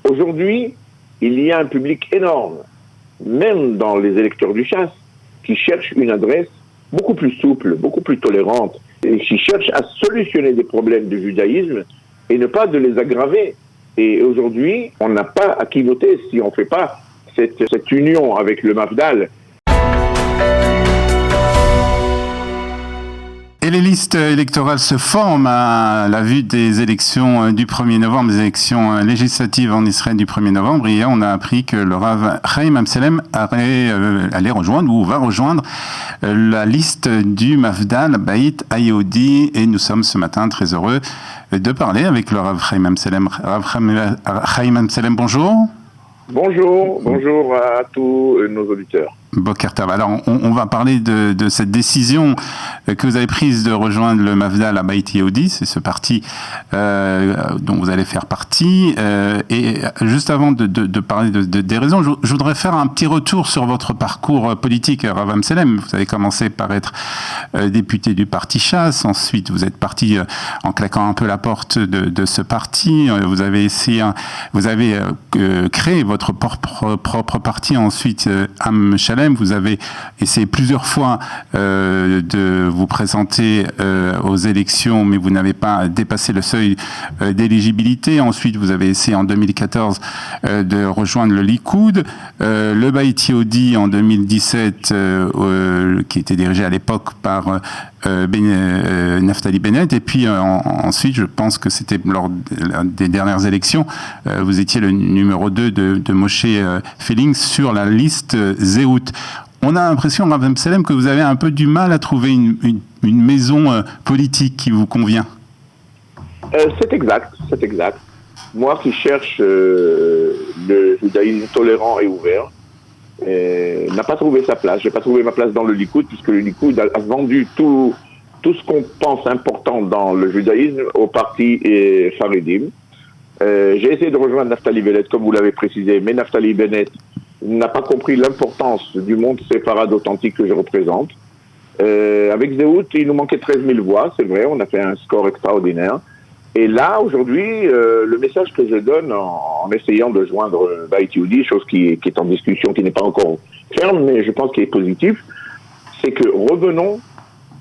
Aujourd'hui, il y a un public énorme, même dans les électeurs du Chasse, qui cherchent une adresse beaucoup plus souple, beaucoup plus tolérante, et qui cherchent à solutionner des problèmes du judaïsme et ne pas de les aggraver. Et aujourd'hui, on n'a pas à qui voter si on ne fait pas cette union avec le Mafdal. Et les listes électorales se forment à la vue des élections du 1er novembre, des élections législatives en Israël du 1er novembre. Hier, on a appris que le Rav Chaim Amselem allait rejoindre ou va rejoindre la liste du Mafdal Beit Hayehudi. Et nous sommes ce matin très heureux de parler avec le Rav Chaim Amselem. Rav Chaim Amselem, bonjour. Bonjour à tous nos auditeurs. Boker Tov. Alors, on va parler de cette décision que vous avez prise de rejoindre le Mafdal à Beit Hayehudi, c'est ce parti dont vous allez faire partie. Et juste avant de parler des raisons, je voudrais faire un petit retour sur votre parcours politique, Rav Amselem. Vous avez commencé par être député du parti Chasse, ensuite vous êtes parti en claquant un peu la porte de ce parti. Vous avez créé votre propre parti, ensuite Am Shalem. Vous avez essayé plusieurs fois de vous présenter aux élections, mais vous n'avez pas dépassé le seuil d'éligibilité. Ensuite, vous avez essayé en 2014 de rejoindre le Likoud, le Beit Hayehudi en 2017, qui était dirigé à l'époque par Naftali Bennett, et puis ensuite, je pense que c'était lors des dernières élections, vous étiez le numéro 2 de Moshe Feiling sur la liste Zehut. On a l'impression, Rav Amselem, que vous avez un peu du mal à trouver une maison politique qui vous convient. C'est exact. Moi qui cherche le judaïsme tolérant et ouvert, n'a pas trouvé sa place. J'ai pas trouvé ma place dans le Likoud, puisque le Likoud a vendu tout ce qu'on pense important dans le judaïsme au parti Haredim. J'ai essayé de rejoindre Naftali Bennett, comme vous l'avez précisé, mais Naftali Bennett n'a pas compris l'importance du monde séfarade authentique que je représente. Avec Zehut, il nous manquait 13 000 voix, c'est vrai, on a fait un score extraordinaire. Et là, aujourd'hui, le message que je donne en essayant de joindre Beit Hayehudi, chose qui est en discussion, qui n'est pas encore ferme, mais je pense qu'il est positif, c'est que revenons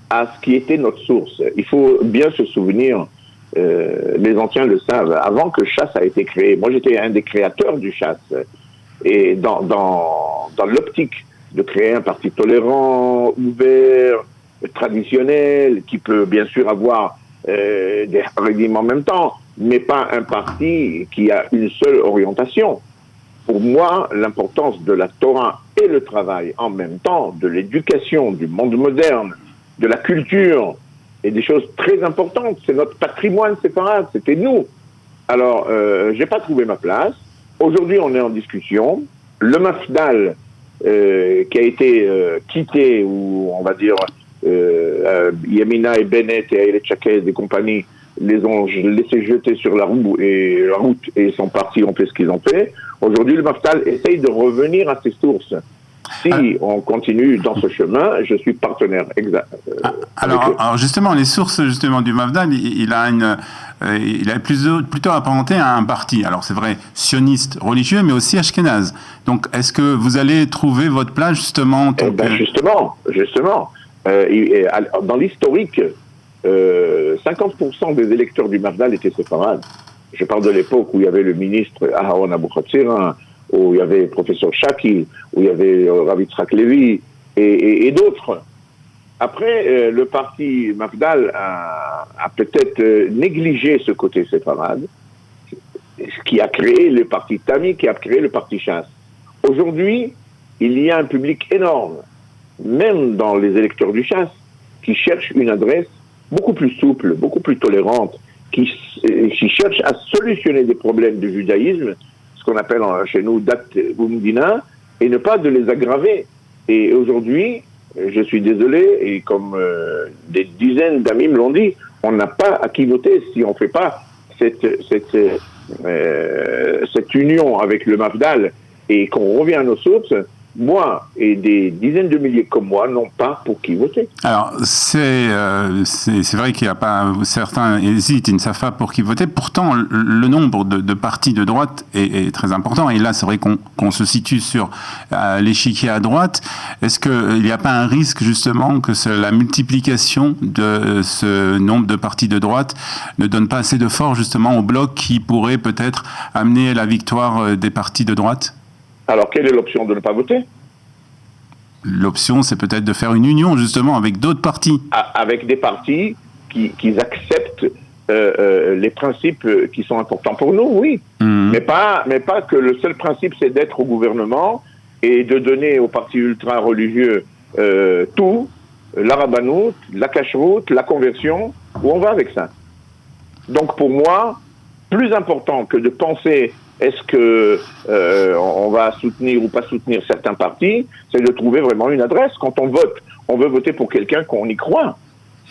à ce qui était notre source. Il faut bien se souvenir, les anciens le savent, avant que Chasse a été créé, moi j'étais un des créateurs du Chasse, et dans l'optique de créer un parti tolérant, ouvert, traditionnel, qui peut bien sûr avoir des régimes en même temps, mais pas un parti qui a une seule orientation. Pour moi, l'importance de la Torah et le travail en même temps, de l'éducation, du monde moderne, de la culture, et des choses très importantes. C'est notre patrimoine séfarade, c'était nous. Alors, j'ai pas trouvé ma place. Aujourd'hui, on est en discussion. Le Mafdal, qui a été quitté, ou on va dire Yamina et Bennett et Ayelet Shaked et compagnie les ont laissés jeter sur la route et sont partis, ont fait ce qu'ils ont fait. Aujourd'hui, le Mafdal essaye de revenir à ses sources. Si on continue dans ce chemin, je suis partenaire exact. Alors justement, les sources justement du Mafdal, il a plutôt apparenté à un parti. Alors c'est vrai, sioniste, religieux, mais aussi ashkénaze. Donc est-ce que vous allez trouver votre place justement Justement. Dans l'historique, 50% des électeurs du Mafdal étaient séfarades. Je parle de l'époque où il y avait le ministre Aharon Abou-Khatsira, où il y avait le professeur Shaki, où il y avait Rav Yitzhak Levi et d'autres. Après, le parti Mafdal a peut-être négligé ce côté séfarade, ce qui a créé le parti Tami, qui a créé le parti Chasse. Aujourd'hui, il y a un public énorme, même dans les électeurs du Chasse, qui cherchent une adresse beaucoup plus souple, beaucoup plus tolérante, qui cherchent à solutionner des problèmes du judaïsme, ce qu'on appelle chez nous Dat Umdina, et ne pas de les aggraver. Et aujourd'hui, je suis désolé, et comme des dizaines d'amis me l'ont dit, on n'a pas à qui voter si on ne fait pas cette union avec le Mafdal et qu'on revient à nos sources. moi et des dizaines de milliers comme moi n'ont pas pour qui voter. Alors, c'est vrai qu'il y a pas... Certains hésitent, ils ne savent pas pour qui voter. Pourtant, le nombre de partis de droite est très important. Et là, c'est vrai qu'on se situe sur l'échiquier à droite. Est-ce qu'il n'y a pas un risque, justement, que la multiplication de ce nombre de partis de droite ne donne pas assez de force, justement, au bloc qui pourrait peut-être amener la victoire des partis de droite ? Alors, quelle est l'option de ne pas voter ? L'option, c'est peut-être de faire une union, justement, avec d'autres partis. Avec des partis qui acceptent les principes qui sont importants pour nous, oui. Mais pas que le seul principe, c'est d'être au gouvernement et de donner aux partis ultra-religieux tout, la rabbanout, la cacheroute, la conversion, où on va avec ça. Donc, pour moi, plus important que de penser est-ce que on va soutenir ou pas soutenir certains partis, c'est de trouver vraiment une adresse. Quand on vote, on veut voter pour quelqu'un qu'on y croit.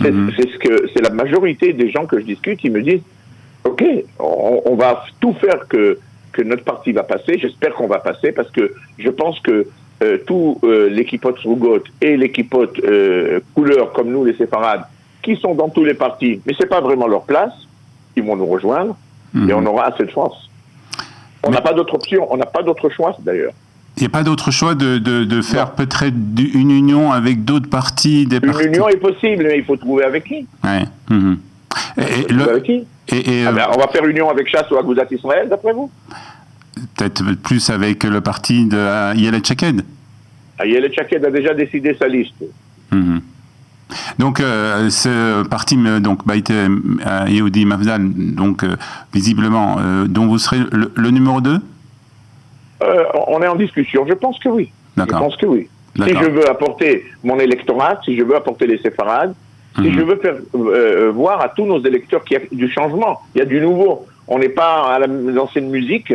C'est la majorité des gens que je discute, ils me disent ok, on va tout faire que notre parti va passer. J'espère qu'on va passer parce que je pense que tous les kippot Srugot et les kippot couleurs comme nous, les séfarades, qui sont dans tous les partis, mais c'est pas vraiment leur place, ils vont nous rejoindre et on aura assez de force. On n'a pas d'autre option, on n'a pas d'autre choix d'ailleurs. Il n'y a pas d'autre choix de faire peut-être une union avec d'autres partis, Une union est possible, mais il faut trouver avec qui. Ouais. Avec qui on va faire union avec Chasse ou Agudat Israël, d'après vous ? Peut-être plus avec le parti de Ayelet Shaked. Ayelet Shaked a déjà décidé sa liste. Donc, ce parti, donc Baïté Yehudi Mafdal, donc visiblement, dont vous serez le numéro 2 ? On est en discussion. Je pense que oui. D'accord. Je pense que oui. D'accord. Si je veux apporter mon électorat, si je veux apporter les séfarades, si je veux faire voir à tous nos électeurs qu'il y a du changement, il y a du nouveau. On n'est pas à l'ancienne musique.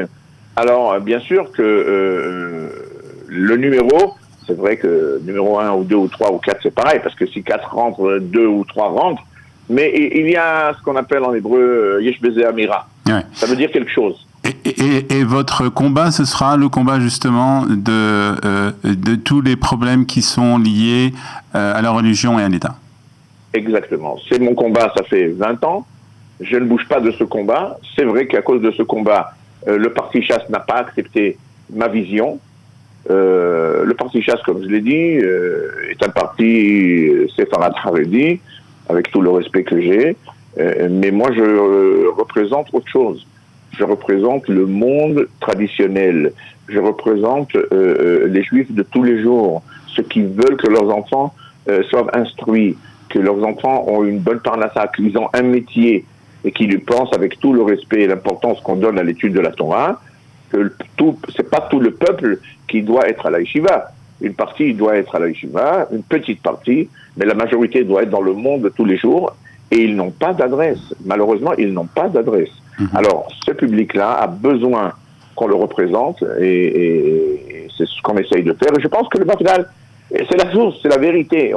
Alors, bien sûr que le numéro, c'est vrai que numéro 1 ou 2 ou 3 ou 4, c'est pareil, parce que si 4 rentrent, 2 ou 3 rentrent, mais il y a ce qu'on appelle en hébreu Yesh Beze Amira. Ouais. Ça veut dire quelque chose. Et votre combat, ce sera le combat justement de tous les problèmes qui sont liés à la religion et à l'État. Exactement. C'est mon combat, ça fait 20 ans. Je ne bouge pas de ce combat. C'est vrai qu'à cause de ce combat, le parti Chasse n'a pas accepté ma vision. Le parti Chasse, comme je l'ai dit, est un parti séfarade haredi, avec tout le respect que j'ai. Mais moi, je représente autre chose. Je représente le monde traditionnel. Je représente les Juifs de tous les jours, ceux qui veulent que leurs enfants soient instruits, que leurs enfants ont une bonne parnassa, qu'ils ont un métier et qu'ils pensent avec tout le respect et l'importance qu'on donne à l'étude de la Torah, que c'est pas tout le peuple qui doit être à la yeshiva. Une partie doit être à la yeshiva, une petite partie, mais la majorité doit être dans le monde de tous les jours et ils n'ont pas d'adresse. Malheureusement, ils n'ont pas d'adresse. Alors, ce public-là a besoin qu'on le représente et c'est ce qu'on essaye de faire. Et je pense que le Mafdal, c'est la source, c'est la vérité.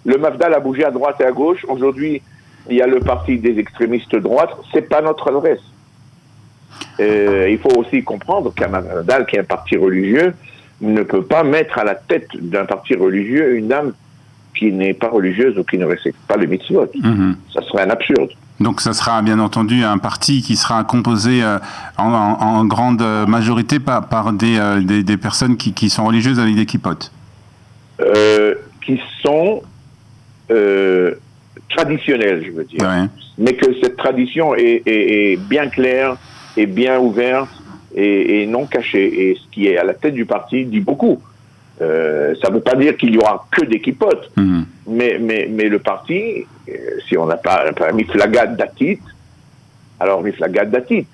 Le Mafdal a bougé à droite et à gauche. Aujourd'hui, il y a le parti des extrémistes de droite. C'est pas notre adresse. Il faut aussi comprendre qu'un Mafdal, qui est un parti religieux, ne peut pas mettre à la tête d'un parti religieux une dame qui n'est pas religieuse ou qui ne respecte pas les mitzvot. Ça serait un absurde. Donc ça sera bien entendu un parti qui sera composé en grande majorité par des personnes qui sont religieuses avec des kippotes. Qui sont traditionnelles, je veux dire. Ouais. Mais que cette tradition est bien claire et bien ouverte et non cachée. Et ce qui est à la tête du parti dit beaucoup. Ça ne veut pas dire qu'il y aura que des kippotes, mais le parti, si on n'a pas Miflagat Datit, alors Miflagat Datit,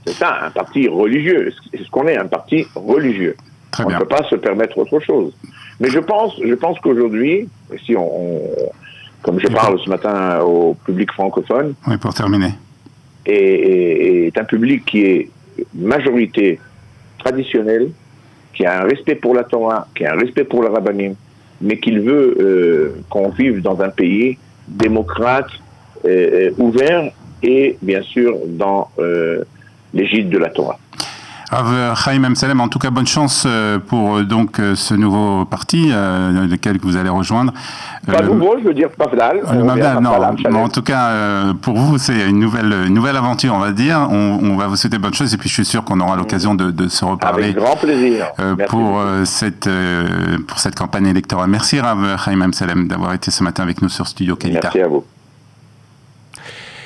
c'est ça, un parti religieux. C'est ce qu'on est, un parti religieux. On ne peut pas se permettre autre chose. Mais je pense qu'aujourd'hui, si comme je parle ce matin au public francophone, oui, pour terminer, est un public qui est majorité traditionnelle, qui a un respect pour la Torah, qui a un respect pour le rabbanim, mais qu'il veut qu'on vive dans un pays démocrate, ouvert et bien sûr dans l'égide de la Torah. Rav Chaim Amsalem, en tout cas, bonne chance pour donc ce nouveau parti, lequel vous allez rejoindre. Pas nouveau, je veux dire Mafdal. Le Mafdal, non. Mais en tout cas, pour vous, c'est une nouvelle aventure, on va dire. On va vous souhaiter bonne chance et puis je suis sûr qu'on aura l'occasion de se reparler. Avec grand plaisir. Pour cette campagne électorale. Merci Rav Chaim Amsalem d'avoir été ce matin avec nous sur Studio Kalita. Merci à vous.